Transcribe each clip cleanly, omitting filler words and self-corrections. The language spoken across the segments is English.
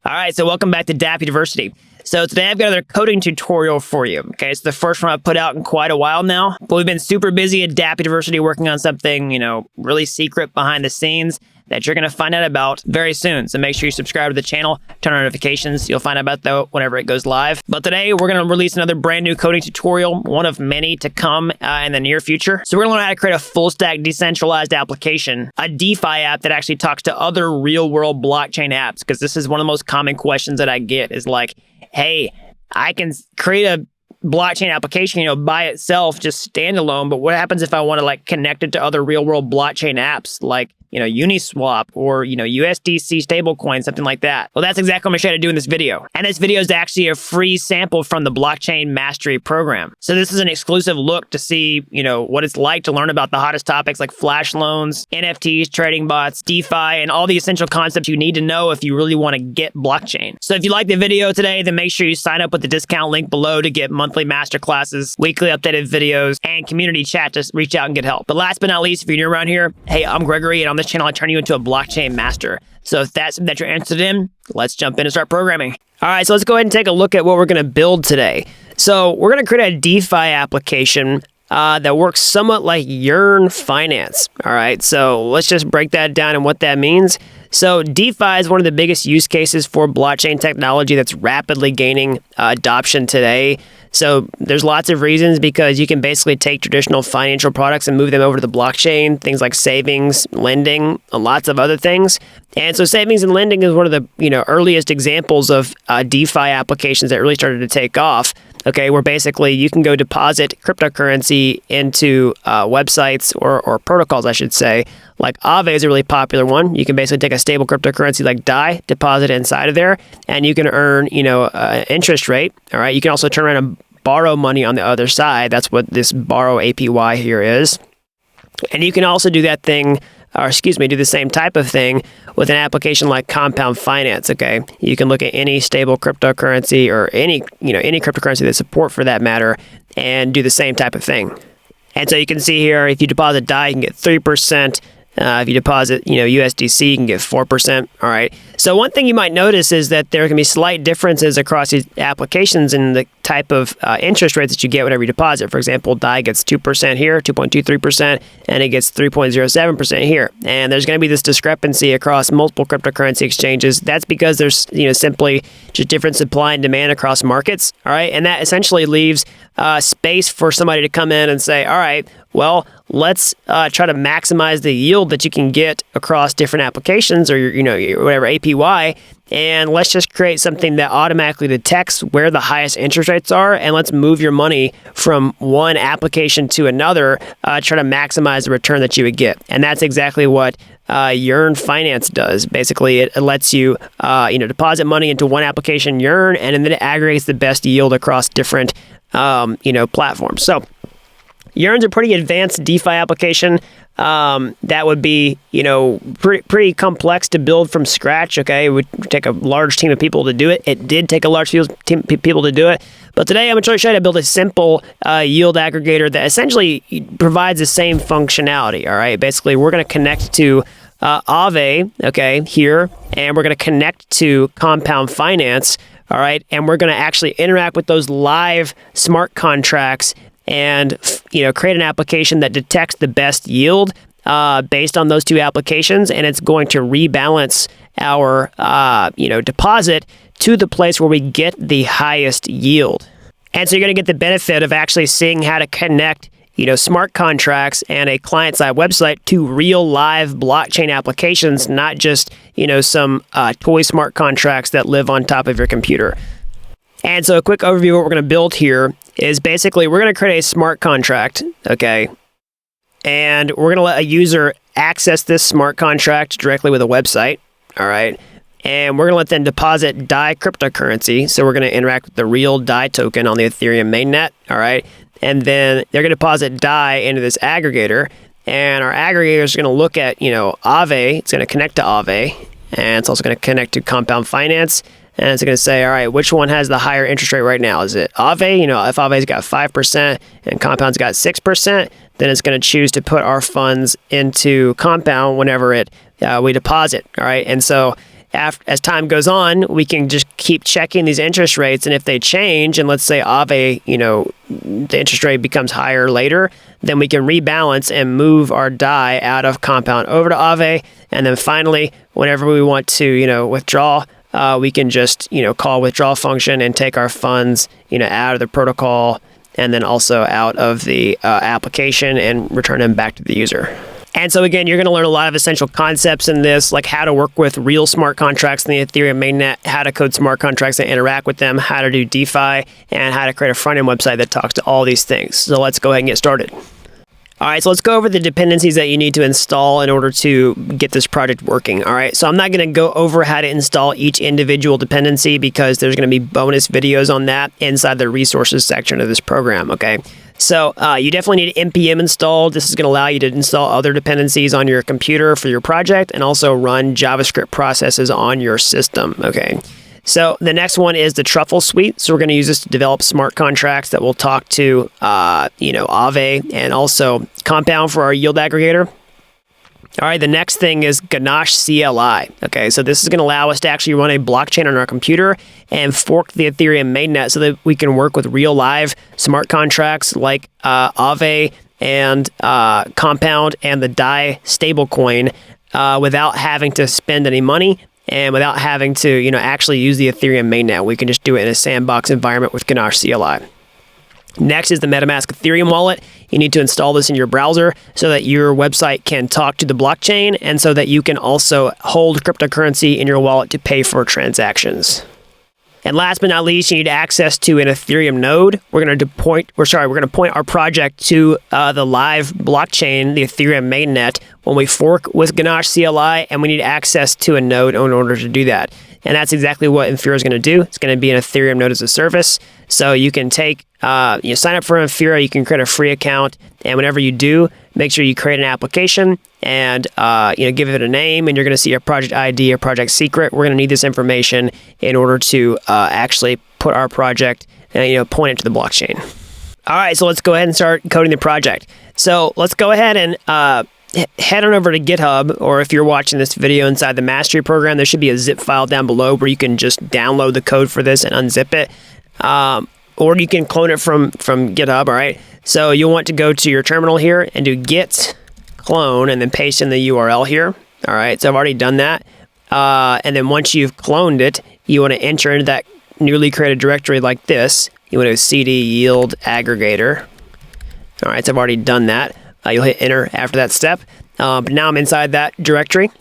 All right, so welcome back to Dapp University. So today I've got another coding tutorial for you. Okay, it's the first one I've put out in quite a while now, but we've been super busy at Dapp University working on something, really secret behind the scenes that you're going to find out about very soon. So make sure you subscribe to the channel, turn on notifications. You'll find out about that whenever it goes live. But today we're going to release another brand new coding tutorial, one of many to come in the near future. So we're going to learn how to create a full stack decentralized application, a DeFi app that actually talks to other real world blockchain apps. Because this is one of the most common questions that I get is like, hey, I can create a blockchain application, by itself, just standalone. But what happens if I want to connect it to other real world blockchain apps like Uniswap or, USDC stablecoin, something like that? Well, that's exactly what I'm going to show you how to do in this video. And this video is actually a free sample from the Blockchain Mastery program. So this is an exclusive look to see, what it's like to learn about the hottest topics like flash loans, NFTs, trading bots, DeFi, and all the essential concepts you need to know if you really want to get blockchain. So if you like the video today, then make sure you sign up with the discount link below to get monthly masterclasses, weekly updated videos, and community chat to reach out and get help. But last but not least, if you're new around here, hey, I'm Gregory, and on this channel, I turn you into a blockchain master. So if that's something that you're interested in, let's jump in and start programming. All right, so let's go ahead and take a look at what we're going to build today. So we're going to create a DeFi application that works somewhat like Yearn Finance. All right, so let's just break that down and what that means. So DeFi is one of the biggest use cases for blockchain technology that's rapidly gaining adoption today. So there's lots of reasons, because you can basically take traditional financial products and move them over to the blockchain, things like savings, lending, and lots of other things. And so savings and lending is one of the earliest examples of DeFi applications that really started to take off. Okay, where basically you can go deposit cryptocurrency into websites or protocols, I should say. Like Aave is a really popular one. You can basically take a stable cryptocurrency like DAI, deposit it inside of there, and you can earn, an interest rate. All right, you can also turn around and borrow money on the other side. That's what this borrow APY here is. And you can also do that thing, do the same type of thing with an application like Compound Finance, okay? You can look at any stable cryptocurrency or any cryptocurrency that support for that matter and do the same type of thing. And so you can see here, if you deposit DAI, you can get 3%. If you deposit, USDC, you can get 4%. All right. So one thing you might notice is that there can be slight differences across these applications in the type of interest rates that you get whenever you deposit. For example, DAI gets 2% here, 2.23%, and it gets 3.07% here. And there's going to be this discrepancy across multiple cryptocurrency exchanges. That's because there's, simply just different supply and demand across markets. All right. And that essentially leaves space for somebody to come in and say, all right, well, let's try to maximize the yield that you can get across different applications or your whatever APY, and let's just create something that automatically detects where the highest interest rates are, and let's move your money from one application to another, try to maximize the return that you would get. And that's exactly what Yearn Finance does. Basically, it lets you deposit money into one application, Yearn, and then it aggregates the best yield across different platforms. So Yearn's a pretty advanced DeFi application that would be, pretty complex to build from scratch, okay? It would take a large team of people to do it. It did take a large team of people to do it. But today I'm going to show you how to build a simple yield aggregator that essentially provides the same functionality, all right? Basically, we're going to connect to Aave, okay, here, and we're going to connect to Compound Finance, all right? And we're going to actually interact with those live smart contracts and create an application that detects the best yield based on those two applications, and it's going to rebalance our deposit to the place where we get the highest yield. And so you're going to get the benefit of actually seeing how to connect smart contracts and a client-side website to real live blockchain applications, not just some toy smart contracts that live on top of your computer. And so a quick overview of what we're going to build here is basically we're going to create a smart contract, okay? And we're going to let a user access this smart contract directly with a website, all right? And we're going to let them deposit DAI cryptocurrency. So we're going to interact with the real DAI token on the Ethereum mainnet, all right? And then they're going to deposit DAI into this aggregator. And our aggregator is going to look at, Aave. It's going to connect to Aave. And it's also going to connect to Compound Finance. And it's going to say, all right, which one has the higher interest rate right now? Is it Aave? If Aave's got 5% and Compound's got 6%, then it's going to choose to put our funds into Compound whenever we deposit, all right? And so as time goes on, we can just keep checking these interest rates. And if they change, and let's say Aave, the interest rate becomes higher later, then we can rebalance and move our DAI out of Compound over to Aave. And then finally, whenever we want to, withdraw, we can just, call withdrawal function and take our funds, out of the protocol and then also out of the application and return them back to the user. And so again, you're going to learn a lot of essential concepts in this, like how to work with real smart contracts in the Ethereum mainnet, how to code smart contracts and interact with them, how to do DeFi, and how to create a front-end website that talks to all these things. So let's go ahead and get started. All right, so let's go over the dependencies that you need to install in order to get this project working. All right, so I'm not going to go over how to install each individual dependency because there's going to be bonus videos on that inside the resources section of this program, okay? So you definitely need Npm installed. This is going to allow you to install other dependencies on your computer for your project and also run JavaScript processes on your system, okay? So the next one is the Truffle Suite. So we're going to use this to develop smart contracts that will talk to, Aave and also Compound for our yield aggregator. All right, the next thing is Ganache Cli. Okay, so this is going to allow us to actually run a blockchain on our computer and fork the Ethereum mainnet so that we can work with real live smart contracts like Aave and Compound and the DAI stablecoin without having to spend any money and without having to, actually use the Ethereum mainnet. We can just do it in a sandbox environment with Ganache Cli. Next is the MetaMask Ethereum wallet. You need to install this in your browser so that your website can talk to the blockchain and so that you can also hold cryptocurrency in your wallet to pay for transactions. And last but not least, you need access to an Ethereum node. We're going to point our project to the live blockchain, the Ethereum mainnet, when we fork with Ganache Cli, and we need access to a node in order to do that. And that's exactly what Infura is going to do. It's going to be an Ethereum node as a service. So you can sign up for Infura, you can create a free account, and whenever you do, make sure you create an application and give it a name, and you're going to see a project ID, a project secret. We're going to need this information in order to actually put our project and point it to the blockchain. All right, so let's go ahead and start coding the project. So let's go ahead and head on over to GitHub, or if you're watching this video inside the mastery program, there should be a zip file down below where you can just download the code for this and unzip it. Or you can clone it from GitHub, all right? So you'll want to go to your terminal here and do git clone and then paste in the URL here, all right? So I've already done that. And then once you've cloned it, you want to enter into that newly created directory like this. You want to cd yield aggregator. All right, so I've already done that. You'll hit enter after that step. But now I'm inside that directory.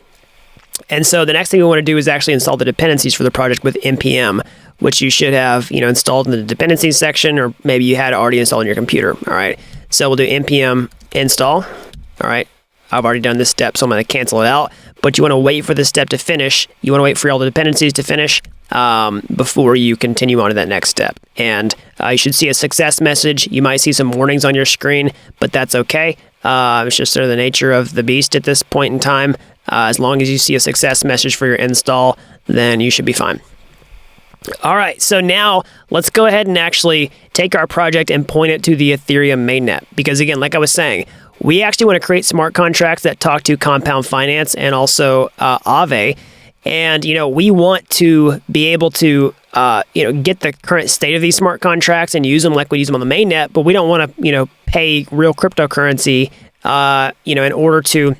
And so the next thing we want to do is actually install the dependencies for the project with npm, which you should have installed in the dependencies section, or maybe you had it already installed on your computer. All right, so we'll do npm install. All right, I've already done this step, so I'm going to cancel it out. But you want to wait for this step to finish. You want to wait for all the dependencies to finish before you continue on to that next step. And you should see a success message. You might see some warnings on your screen, but that's okay. It's just sort of the nature of the beast at this point in time. As long as you see a success message for your install, then you should be fine. All right, so now let's go ahead and actually take our project and point it to the Ethereum mainnet. Because again, like I was saying, we actually want to create smart contracts that talk to Compound Finance and also Aave. And, we want to be able to, get the current state of these smart contracts and use them like we use them on the mainnet, but we don't want to, pay real cryptocurrency, in order to,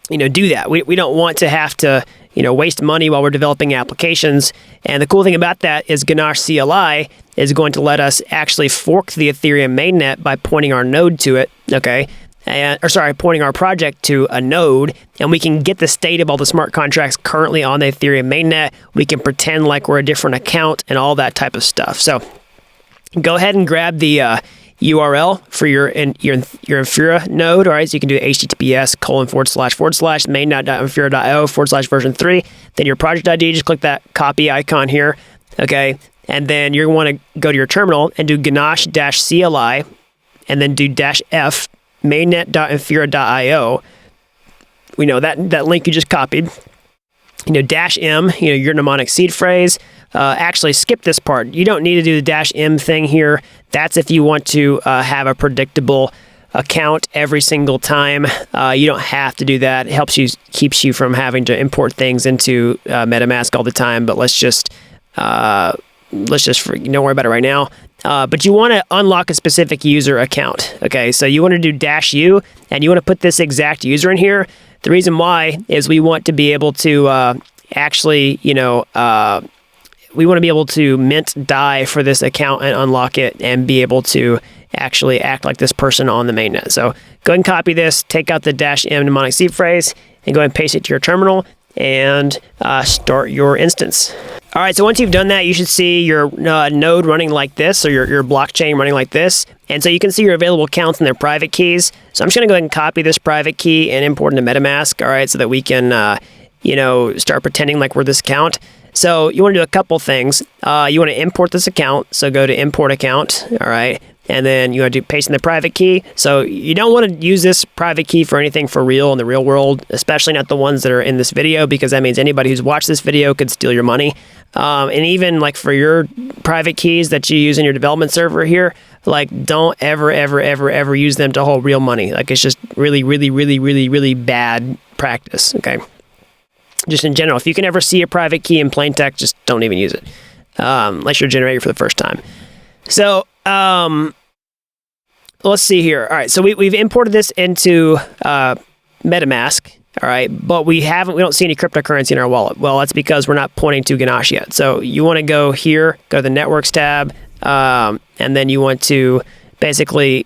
do that. We don't want to have to, waste money while we're developing applications. And the cool thing about that is Ganache Cli is going to let us actually fork the Ethereum mainnet by pointing our node to it, okay? Pointing our project to a node, and we can get the state of all the smart contracts currently on the Ethereum mainnet. We can pretend like we're a different account and all that type of stuff. So go ahead and grab the URL for your Infura node. All right, so you can do https://main.infura.io/version3. Then your project ID, just click that copy icon here, okay? And then you're going to want to go to your terminal and do Ganache-CLI, and then do -f mainnet.infura.io. We know that link you just copied. -m, your mnemonic seed phrase. Actually, skip this part. You don't need to do the -m thing here. That's if you want to have a predictable account every single time. You don't have to do that. It keeps you from having to import things into MetaMask all the time. But let's just don't worry about it right now. But you want to unlock a specific user account. Okay, so you want to do -u, and you want to put this exact user in here. The reason why is we want to be able to actually, we want to be able to mint DAI for this account and unlock it and be able to actually act like this person on the mainnet. So go ahead and copy this, take out the -m mnemonic seed phrase, and go ahead and paste it to your terminal and start your instance. All right, so once you've done that, you should see your node running like this, or your blockchain running like this. And so you can see your available accounts and their private keys. So I'm just going to go ahead and copy this private key and import into MetaMask, all right, so that we can, start pretending like we're this account. So you want to do a couple things. You want to import this account, so go to import account, all right, and then you want to paste in the private key. So you don't want to use this private key for anything for real in the real world, especially not the ones that are in this video, because that means anybody who's watched this video could steal your money. And even like for your private keys that you use in your development server here, like don't ever use them to hold real money. Like it's just really bad practice, okay? Just in general, if you can ever see a private key in plain text, just don't even use it, unless you're generating for the first time. So let's see here. All right, so we've imported this into MetaMask. All right, but we don't see any cryptocurrency in our wallet. Well, that's because we're not pointing to Ganache yet. So you want to go here, go to the Networks tab, and then you want to basically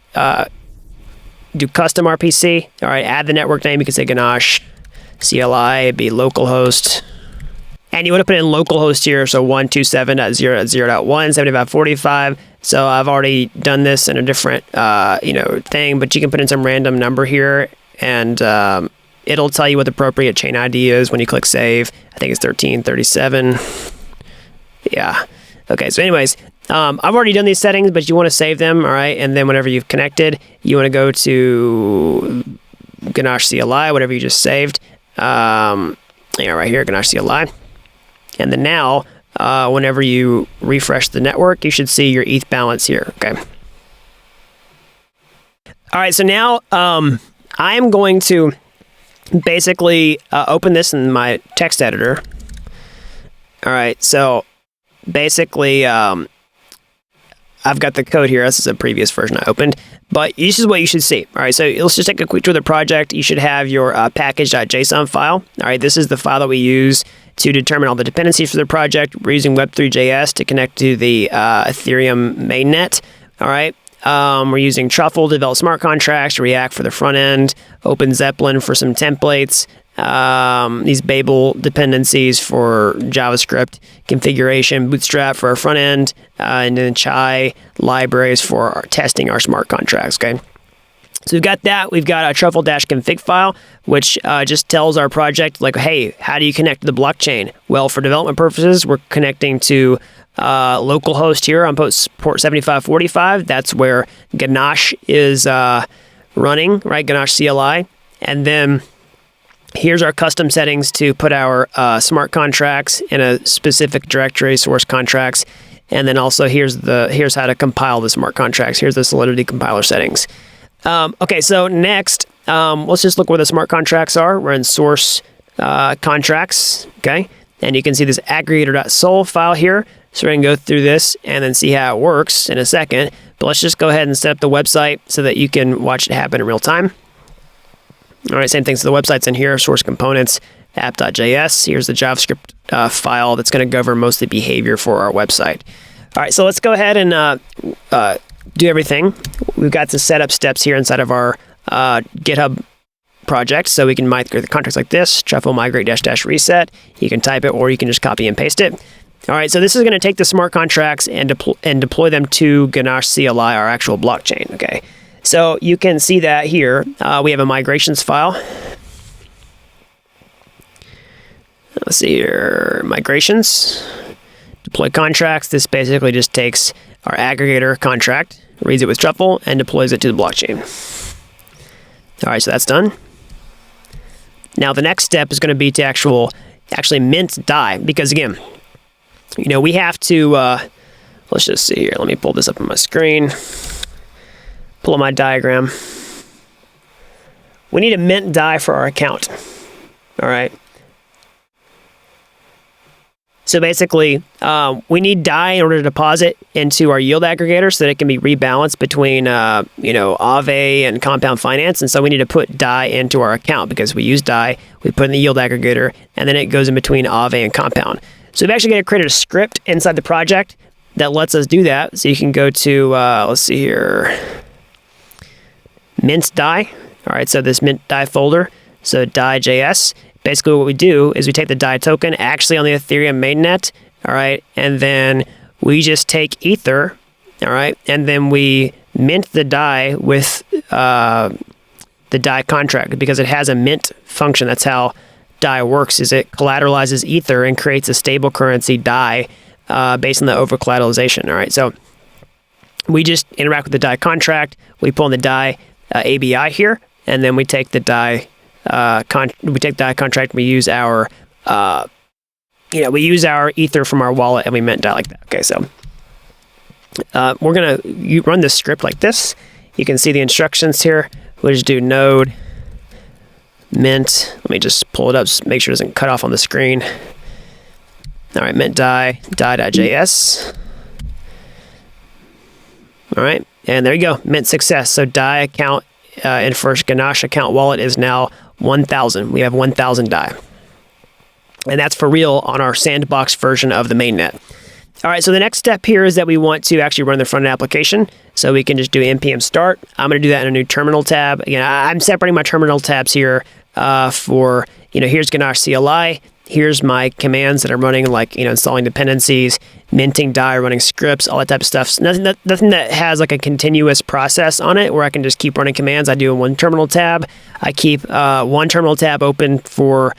do custom RPC. All right, add the network name. You can say Ganache CLI, it'd be localhost. And you want to put in localhost here, so 127.0.0.1, 7545. So I've already done this in a different thing, but you can put in some random number here, and it'll tell you what the appropriate chain ID is when you click save. I think it's 1337. Yeah. Okay, so anyways, I've already done these settings, but you want to save them, all right? And then whenever you've connected, you want to go to Ganache CLI, whatever you just saved. Right here, Ganache CLI. And then now, whenever you refresh the network, you should see your ETH balance here, okay? All right, so now I'm going to basically open this in my text editor. All right, so basically I've got the code here. This is a previous version I opened, but this is what you should see. All right, so let's just take a quick tour of the project. You should have your package.json file. All right, this is the file that we use to determine all the dependencies for the project. We're using Web3.js to connect to the Ethereum mainnet. All right. We're using Truffle to develop smart contracts, React for the front end, Open Zeppelin for some templates, these Babel dependencies for JavaScript configuration, Bootstrap for our front end, and then Chai libraries for testing our smart contracts, okay? So we've got that. We've got a truffle-config file, which just tells our project, like, hey, how do you connect to the blockchain? Well, for development purposes, we're connecting to localhost here on port 7545. That's where Ganache is running, right? Ganache CLI. And then here's our custom settings to put our smart contracts in a specific directory, source contracts. And then also here's how to compile the smart contracts. Here's the Solidity compiler settings. Okay, so next, let's just look where the smart contracts are. We're in source contracts, okay? And you can see this aggregator.sol file here. So we're going to go through this and then see how it works in a second. But let's just go ahead and set up the website so that you can watch it happen in real time. All right, same thing. So the website's in here, source components, app.js. Here's the JavaScript file that's going to govern most of the behavior for our website. All right, so let's go ahead and do everything. We've got the setup steps here inside of our GitHub project. So we can migrate the contracts like this, truffle migrate -- reset. You can type it or you can just copy and paste it. All right, so this is going to take the smart contracts and deploy them to Ganache CLI, our actual blockchain, okay? So you can see that here. We have a migrations file. Let's see here, migrations, deploy contracts. This basically just takes our aggregator contract, reads it with Truffle, and deploys it to the blockchain. All right, so that's done. Now the next step is going to be to actually mint DAI, because again, we have to, let's just see here. Let me pull this up on my screen. Pull up my diagram. we need a mint DAI for our account. All right. So basically, we need DAI in order to deposit into our yield aggregator so that it can be rebalanced between, Aave and Compound Finance. And so we need to put DAI into our account because we use DAI, we put in the yield aggregator, and then it goes in between Aave and Compound. So we've actually got to create a script inside the project that lets us do that. So you can go to, let's see here, mint DAI. All right, so this mint DAI folder, so DAI.js. Basically, what we do is we take the DAI token actually on the Ethereum mainnet, all right, and then we just take Ether, all right, and then we mint the DAI with the DAI contract because it has a mint function. That's how DAI works, is it collateralizes Ether and creates a stable currency DAI based on the over-collateralization, all right? So we just interact with the DAI contract, we pull in the DAI ABI here, and then we take the DAI DAI contract. We use our, Ether from our wallet, and we mint DAI like that. Okay, so we're gonna run this script like this. You can see the instructions here. We'll just do node mint. Let me just pull it up, just make sure it doesn't cut off on the screen. All right, mint DAI, DAI.js. All right, and there you go, mint success. So DAI account in first Ganache account wallet is now 1,000. We have 1,000 DAI. And that's for real on our sandbox version of the mainnet. All right, so the next step here is that we want to actually run the front-end application. So we can just do npm start. I'm going to do that in a new terminal tab. Again, I'm separating my terminal tabs here here's Ganache CLI. Here's my commands that I'm running, like, installing dependencies, minting DAI, running scripts, all that type of stuff. So nothing that has like a continuous process on it where I can just keep running commands. I do in one terminal tab. I keep one terminal tab open for,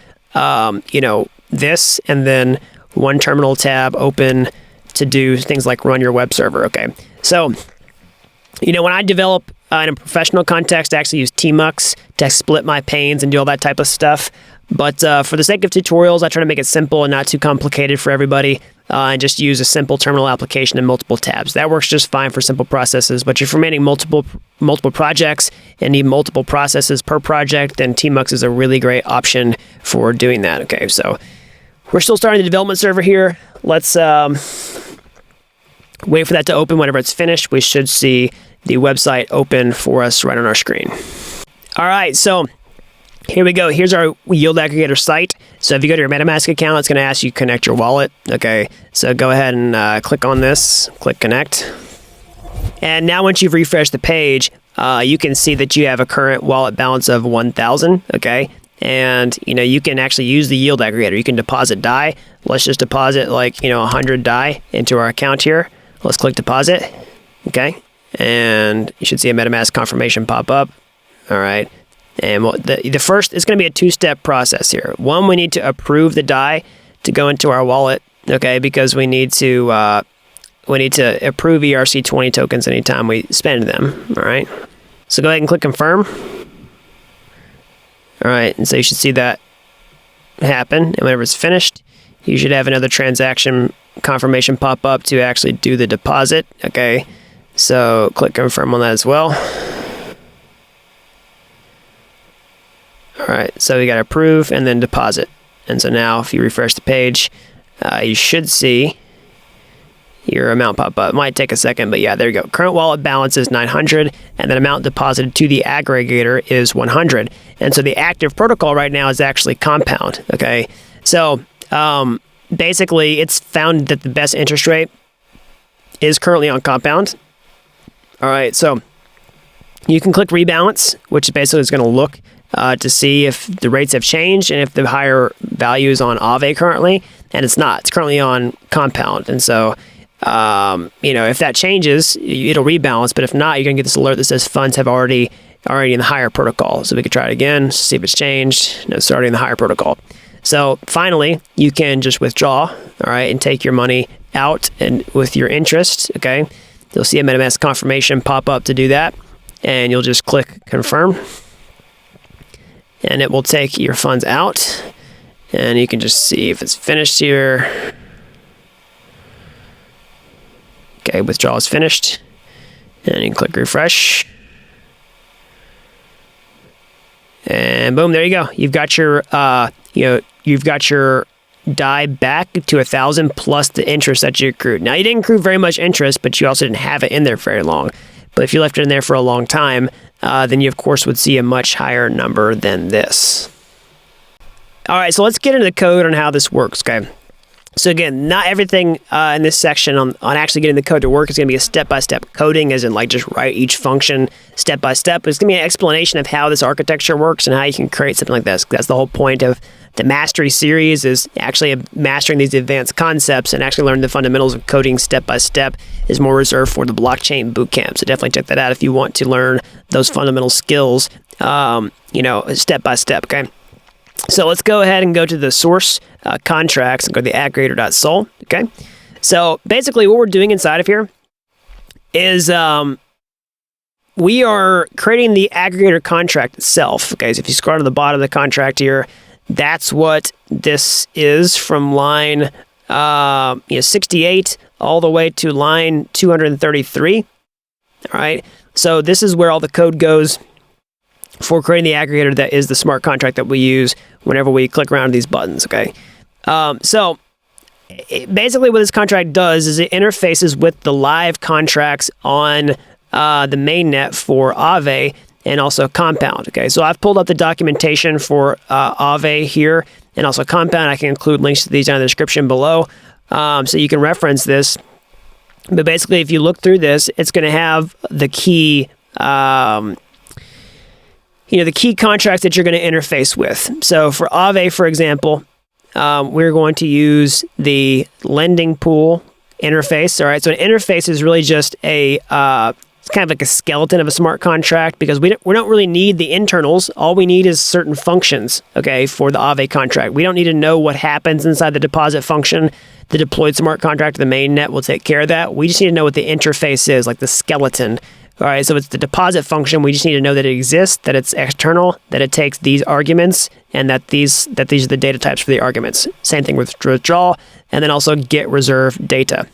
this, and then one terminal tab open to do things like run your web server, okay? So, when I develop in a professional context, I actually use tmux to split my panes and do all that type of stuff. But for the sake of tutorials, I try to make it simple and not too complicated for everybody, and just use a simple terminal application and multiple tabs. That works just fine for simple processes. But if you're managing multiple projects and need multiple processes per project, then tmux is a really great option for doing that. Okay, so we're still starting the development server here. Let's wait for that to open. Whenever it's finished, we should see the website open for us right on our screen. All right, so here we go. Here's our yield aggregator site. So if you go to your MetaMask account, it's going to ask you to connect your wallet. Okay, so go ahead and click on this, click connect. And now once you've refreshed the page, you can see that you have a current wallet balance of 1,000, okay? And, you can actually use the yield aggregator. You can deposit DAI. Let's just deposit 100 DAI into our account here. Let's click deposit, okay? And you should see a MetaMask confirmation pop up. All right. And the first, it's going to be a two-step process here. One, we need to approve the DAI to go into our wallet, okay? Because we need to approve ERC20 tokens anytime we spend them, all right? So go ahead and click confirm. All right, and so you should see that happen. And whenever it's finished, you should have another transaction confirmation pop up to actually do the deposit, okay? So click confirm on that as well. All right, so we got approve and then deposit. And so now if you refresh the page, you should see your amount pop up. It might take a second, but yeah, there you go. Current wallet balance is 900, and then amount deposited to the aggregator is 100. And so the active protocol right now is actually Compound, okay? So basically, it's found that the best interest rate is currently on Compound. All right, so you can click Rebalance, which basically is going to look to see if the rates have changed and if the higher value is on Aave currently, and it's not. It's currently on Compound. And so, if that changes, it'll rebalance, but if not, you're going to get this alert that says funds have already in the higher protocol. So we could try it again, see if it's changed. No, it's already in the higher protocol. So finally, you can just withdraw, all right, and take your money out and with your interest, okay? You'll see a MetaMask confirmation pop up to do that, and you'll just click confirm. And it will take your funds out, and you can just see if it's finished here. Okay, withdrawal is finished, and you can click refresh. And boom, there you go. You've got your, you've got your DAI back to 1,000 plus the interest that you accrued. Now, you didn't accrue very much interest, but you also didn't have it in there very long. But if you left it in there for a long time, then you, of course, would see a much higher number than this. All right, so let's get into the code on how this works, okay? So again, not everything in this section on actually getting the code to work is going to be a step-by-step coding, as in like just write each function step-by-step. It's going to be an explanation of how this architecture works and how you can create something like this. That's the whole point of the Mastery series, is actually mastering these advanced concepts and actually learning the fundamentals of coding step-by-step is more reserved for the blockchain bootcamp. So definitely check that out if you want to learn those fundamental skills, step-by-step, okay? So let's go ahead and go to the source contracts and go to the aggregator.sol, okay? So basically what we're doing inside of here is we are creating the aggregator contract itself, okay? So if you scroll to the bottom of the contract here, that's what this is from line 68 all the way to line 233, all right? So this is where all the code goes for creating the aggregator that is the smart contract that we use whenever we click around these buttons, okay? Basically what this contract does is it interfaces with the live contracts on the mainnet for Aave and also Compound, okay? So I've pulled up the documentation for Aave here and also Compound. I can include links to these down in the description below, so you can reference this. But basically, if you look through this, it's going to have the key the key contracts that you're going to interface with. So for Aave, for example, we're going to use the lending pool interface. All right, so an interface is really just it's kind of like a skeleton of a smart contract, because we don't really need the internals. All we need is certain functions, okay, for the Aave contract. We don't need to know what happens inside the deposit function. The deployed smart contract, the mainnet, will take care of that. We just need to know what the interface is, like the skeleton. All right, so it's the deposit function. We just need to know that it exists, that it's external, that it takes these arguments, and that these are the data types for the arguments. Same thing with withdrawal, and then also get reserve data.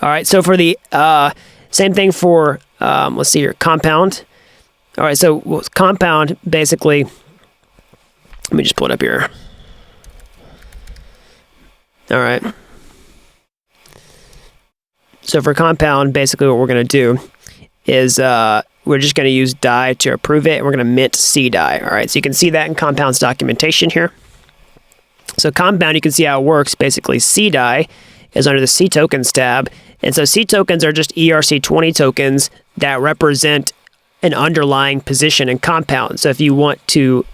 All right, so for the same thing for let's see here, Compound. All right, so Compound basically, let me just pull it up here. All right. So for Compound, basically what we're going to do is we're just going to use DAI to approve it, and we're going to mint CDAI. All right, so you can see that in Compound's documentation here. So Compound, you can see how it works. Basically, CDAI is under the C tokens tab, and so C tokens are just ERC20 tokens that represent an underlying position in Compound. So if you want to,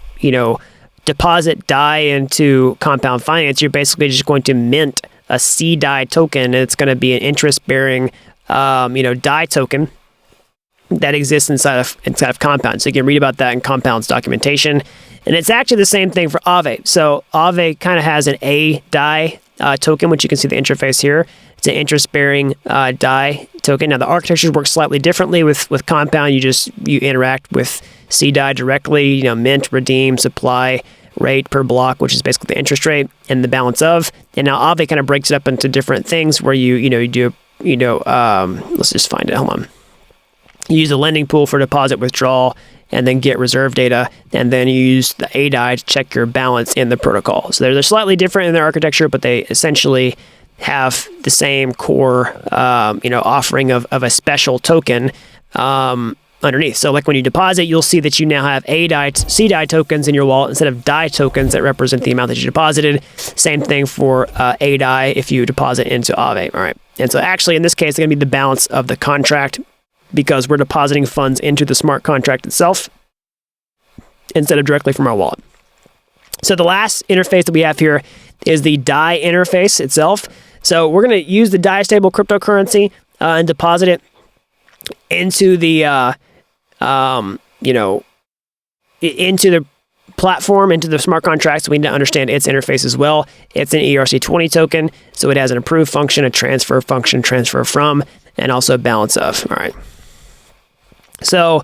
deposit DAI into Compound Finance, you're basically just going to mint a CDAI token, and it's going to be an interest-bearing, DAI token that exists inside of Compound. So you can read about that in Compound's documentation. And it's actually the same thing for Aave. So Aave kind of has an DAI token, which you can see the interface here. It's an interest-bearing DAI token. Now the architectures work slightly differently with Compound. You interact with CDAI directly, mint, redeem, supply, rate per block, which is basically the interest rate and the balance of. And now Aave kind of breaks it up into different things where you do, let's just find it, hold on. You use a lending pool for deposit withdrawal, and then get reserve data, and then you use the ADAI to check your balance in the protocol. So they're slightly different in their architecture, but they essentially have the same core, offering of a special token underneath. So like when you deposit, you'll see that you now have CDAI tokens in your wallet instead of DAI tokens that represent the amount that you deposited. Same thing for ADAI if you deposit into Aave. All right. And so actually in this case, it's going to be the balance of the contract, because we're depositing funds into the smart contract itself instead of directly from our wallet. So the last interface that we have here is the DAI interface itself. So we're going to use the DAI stable cryptocurrency and deposit it into the, into the platform, into the smart contract. So we need to understand its interface as well. It's an ERC20 token, so it has an approve function, a transfer function, transfer from, and also a balance of. All right. So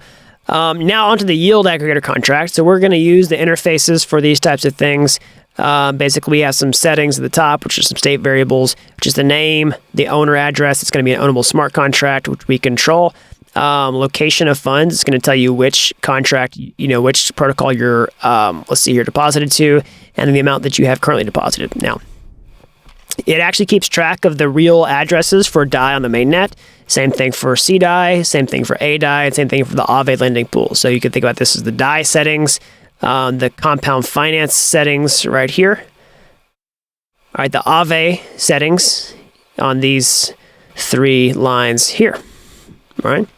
now onto the yield aggregator contract. So we're going to use the interfaces for these types of things. Basically, we have some settings at the top, which are some state variables, which is the name, the owner address. It's going to be an ownable smart contract, which we control. location of funds. It's going to tell you which contract, which protocol you're, let's see here, deposited to, and then the amount that you have currently deposited. Now, it actually keeps track of the real addresses for DAI on the mainnet. Same thing for CDAI, same thing for ADAI, and same thing for the Aave lending pool. So you can think about this as the DAI settings, the compound finance settings right here. All right, the Aave settings on these 3 lines here. All right.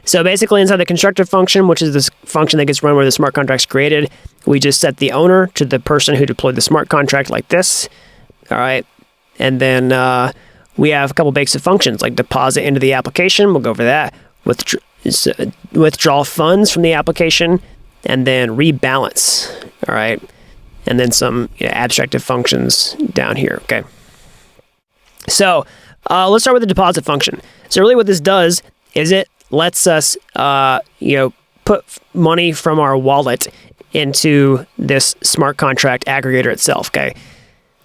So basically inside the constructor function, which is this function that gets run where the smart contract's created, we just set the owner to the person who deployed the smart contract like this. All right. And then we have a couple basic functions like deposit into the application. We'll go over that. Withdraw funds from the application, and then rebalance. All right. And then some abstractive functions down here. Okay. So let's start with the deposit function. So really what this does is it lets us, put money from our wallet into this smart contract aggregator itself, okay?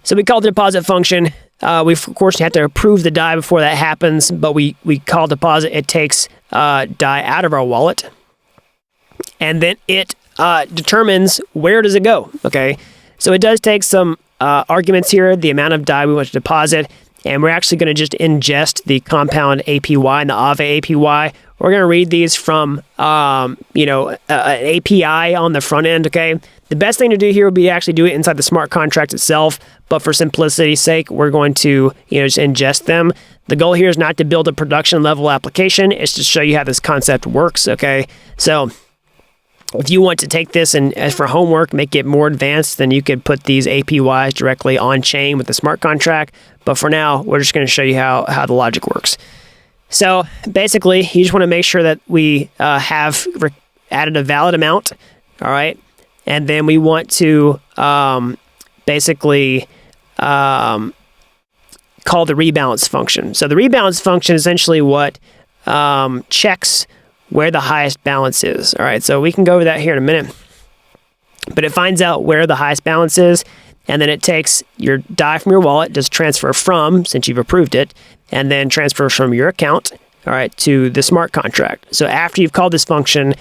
So we call the deposit function. We, of course, have to approve the DAI before that happens, but we call deposit. It takes DAI out of our wallet, and then it determines where does it go, okay? So it does take some arguments here, the amount of DAI we want to deposit, and we're actually going to just ingest the compound APY and the Aave APY. We're going to read these from, an API on the front end, okay? The best thing to do here would be to actually do it inside the smart contract itself, but for simplicity's sake, we're going to, just ingest them. The goal here is not to build a production level application. It's to show you how this concept works, okay? So if you want to take this and as for homework, make it more advanced, then you could put these APYs directly on chain with the smart contract. But for now, we're just going to show you how the logic works. So basically, you just want to make sure that we have added a valid amount, all right? And then we want to call the rebalance function. So the rebalance function is essentially what checks where the highest balance is. All right, so we can go over that here in a minute. But it finds out where the highest balance is, and then it takes your DAI from your wallet, does transfer from, since you've approved it, and then transfers from your account, all right, to the smart contract. So after you've called this function,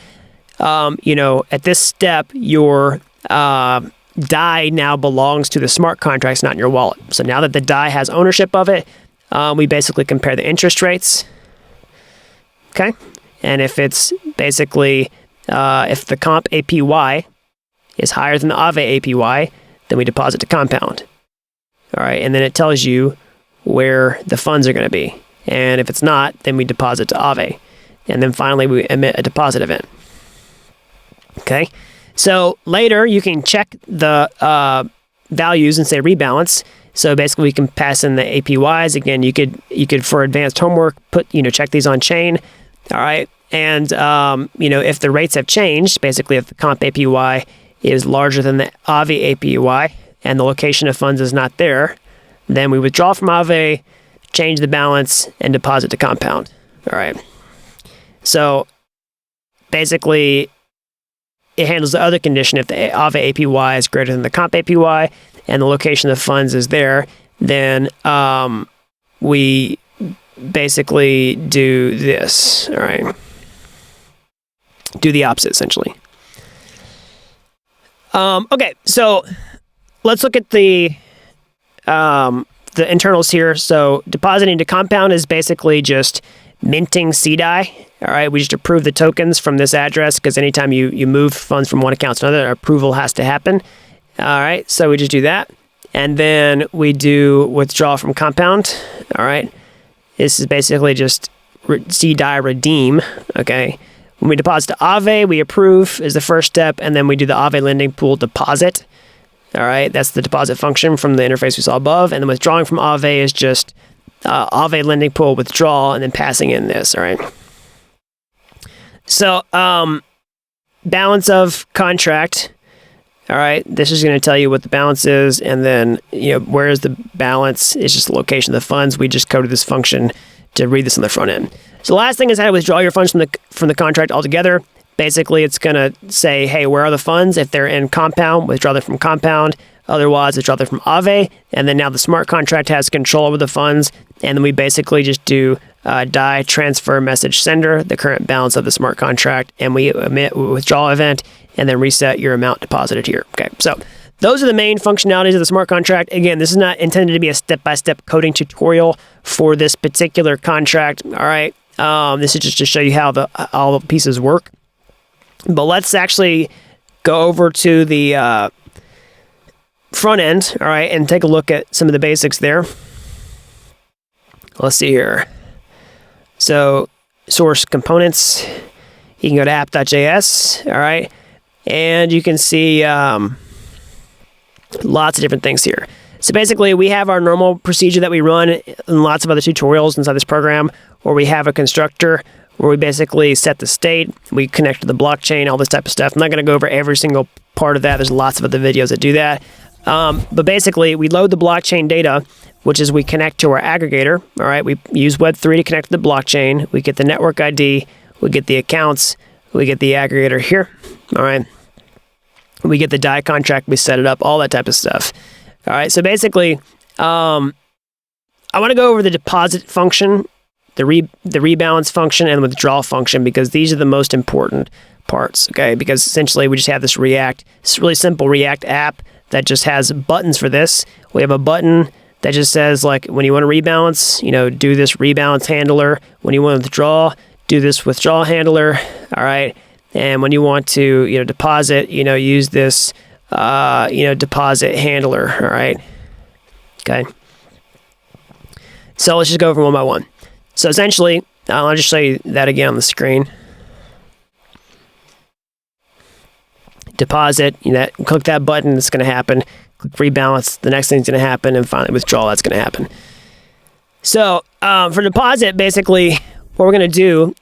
at this step, your DAI now belongs to the smart contracts, not in your wallet. So now that the DAI has ownership of it, we basically compare the interest rates, okay? And if it's basically, if the comp APY is higher than the Aave APY, then we deposit to compound. All right, and then it tells you where the funds are going to be. And if it's not, then we deposit to Aave. And then finally, we emit a deposit event. Okay, so later you can check the values and say rebalance. So basically, we can pass in the APYs. Again, you could for advanced homework check these on chain. All right, and if the rates have changed, basically if the comp APY is larger than the Aave APY and the location of funds is not there, then we withdraw from Aave, change the balance, and deposit to compound. All right. So basically, it handles the other condition. If the Aave APY is greater than the comp APY and the location of the funds is there, then we basically do this. All right. Do the opposite, essentially. Okay, so let's look at the internals here. So depositing to compound is basically just minting CDAI. All right, we just approve the tokens from this address because anytime you move funds from one account to another, approval has to happen. All right, so we just do that. And then we do withdraw from compound. All right, this is basically just CDAI redeem, okay? When we deposit to Aave, we approve is the first step, and then we do the Aave lending pool deposit. All right, that's the deposit function from the interface we saw above. And then withdrawing from Aave is just Aave lending pool withdrawal, and then passing in this, all right? So balance of contract, all right? This is going to tell you what the balance is, and then where is the balance? It's just the location of the funds. We just coded this function to read this on the front end. So the last thing is how to withdraw your funds from the contract altogether. Basically, it's going to say, hey, where are the funds? If they're in compound, withdraw them from compound. Otherwise, withdraw them from Aave. And then now the smart contract has control over the funds. And then we basically just do DAI transfer message sender, the current balance of the smart contract, and we emit a withdrawal event, and then reset your amount deposited here. Okay, so those are the main functionalities of the smart contract. Again, this is not intended to be a step-by-step coding tutorial for this particular contract. All right, this is just to show you how all the pieces work. But let's actually go over to the front end, all right, and take a look at some of the basics there. Let's see here. So source components, you can go to app.js, all right, and you can see lots of different things here. So basically, we have our normal procedure that we run in lots of other tutorials inside this program, where we have a constructor where we basically set the state, we connect to the blockchain, all this type of stuff. I'm not going to go over every single part of that. There's lots of other videos that do that. But basically, we load the blockchain data, which is we connect to our aggregator. All right, we use Web3 to connect to the blockchain. We get the network ID, we get the accounts, we get the aggregator here. All right, we get the DAI contract, we set it up, all that type of stuff. All right, so basically, I want to go over the deposit function, the rebalance function, and the withdrawal function, because these are the most important parts. Okay, because essentially we just have this really simple React app that just has buttons for this. We have a button that just says, like, when you want to rebalance, do this rebalance handler. When you want to withdraw, do this withdrawal handler. All right. And when you want to, deposit, use this, deposit handler. All right. Okay. So let's just go over one by one. So essentially, I'll just show you that again on the screen. Deposit, click that button, it's going to happen. Click rebalance, the next thing's going to happen, and finally withdrawal, that's going to happen. So for deposit, basically, what we're going to do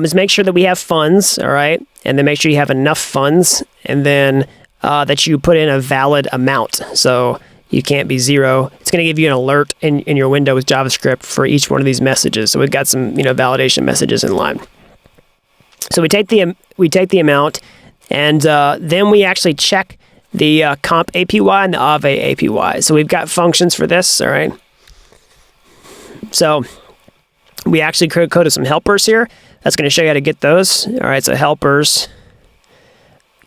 is make sure that we have funds, all right, and then make sure you have enough funds, and then that you put in a valid amount. So you can't be zero. It's going to give you an alert in your window with JavaScript for each one of these messages. So we've got some validation messages in line. So we take the amount, and then we actually check the comp APY and the Aave APY. So we've got functions for this, all right? So we actually coded some helpers here. That's going to show you how to get those. All right, so helpers,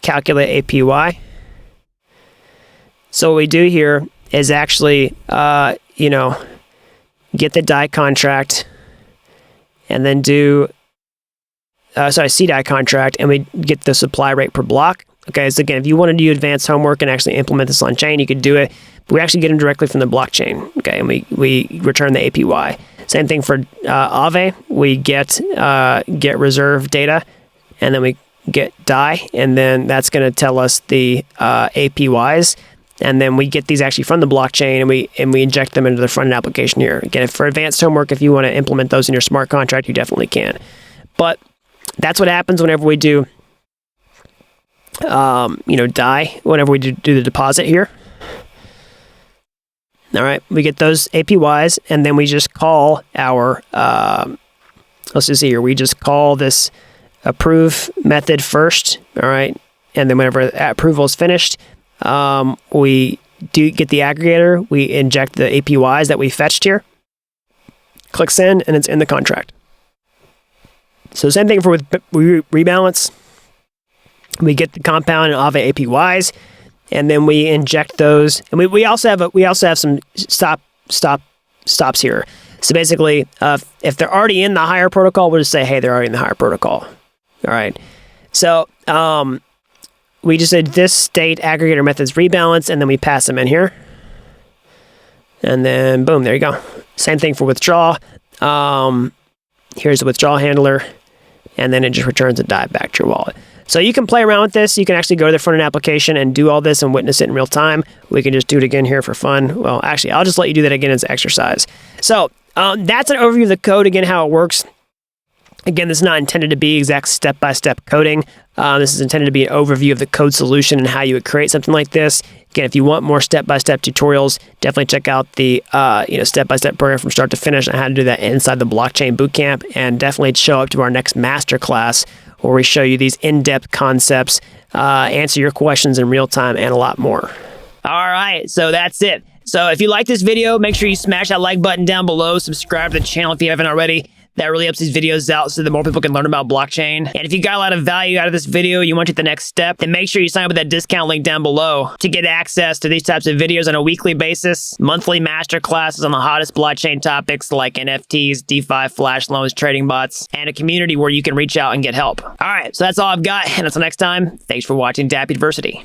calculate APY. So what we do here is actually, get the DAI contract, and then do, CDAI contract, and we get the supply rate per block. Okay, so again, if you wanted to do advanced homework and actually implement this on chain, you could do it. But we actually get them directly from the blockchain. Okay, and we return the APY. Same thing for Aave. We get reserve data, and then we get DAI, and then that's going to tell us the APYs. And then we get these actually from the blockchain, and we inject them into the front end application here. Again, for advanced homework, if you want to implement those in your smart contract, you definitely can. But that's what happens whenever we do DAI, whenever we do the deposit here. All right, we get those APYs, and then we just call our, let's just see here, we just call this approve method first, all right, and then whenever approval is finished, we do get the aggregator, we inject the APYs that we fetched here, click send, and it's in the contract. So same thing for with rebalance. We get the compound and Aave APYs, and then we inject those. And we also have some stops here. So basically, if they're already in the higher protocol, we'll just say, hey, they're already in the higher protocol. All right. So we just said this state aggregator methods rebalance, and then we pass them in here. And then boom, there you go. Same thing for withdrawal. Here's the withdrawal handler, and then it just returns a DAI back to your wallet. So you can play around with this. You can actually go to the front end application and do all this and witness it in real time. We can just do it again here for fun. Well, actually, I'll just let you do that again as an exercise. So that's an overview of the code, again, how it works. Again, this is not intended to be exact step-by-step coding. This is intended to be an overview of the code solution and how you would create something like this. Again, if you want more step-by-step tutorials, definitely check out the step-by-step program from start to finish on how to do that inside the Blockchain Bootcamp, and definitely show up to our next masterclass where we show you these in-depth concepts, answer your questions in real time, and a lot more. All right, so that's it. So if you like this video, make sure you smash that like button down below, subscribe to the channel if you haven't already. That really helps these videos out so that more people can learn about blockchain. And if you got a lot of value out of this video, you want to take the next step, then make sure you sign up with that discount link down below to get access to these types of videos on a weekly basis, monthly master classes on the hottest blockchain topics like NFTs, DeFi, flash loans, trading bots, and a community where you can reach out and get help. All right, so that's all I've got. And until next time, thanks for watching Dapp University.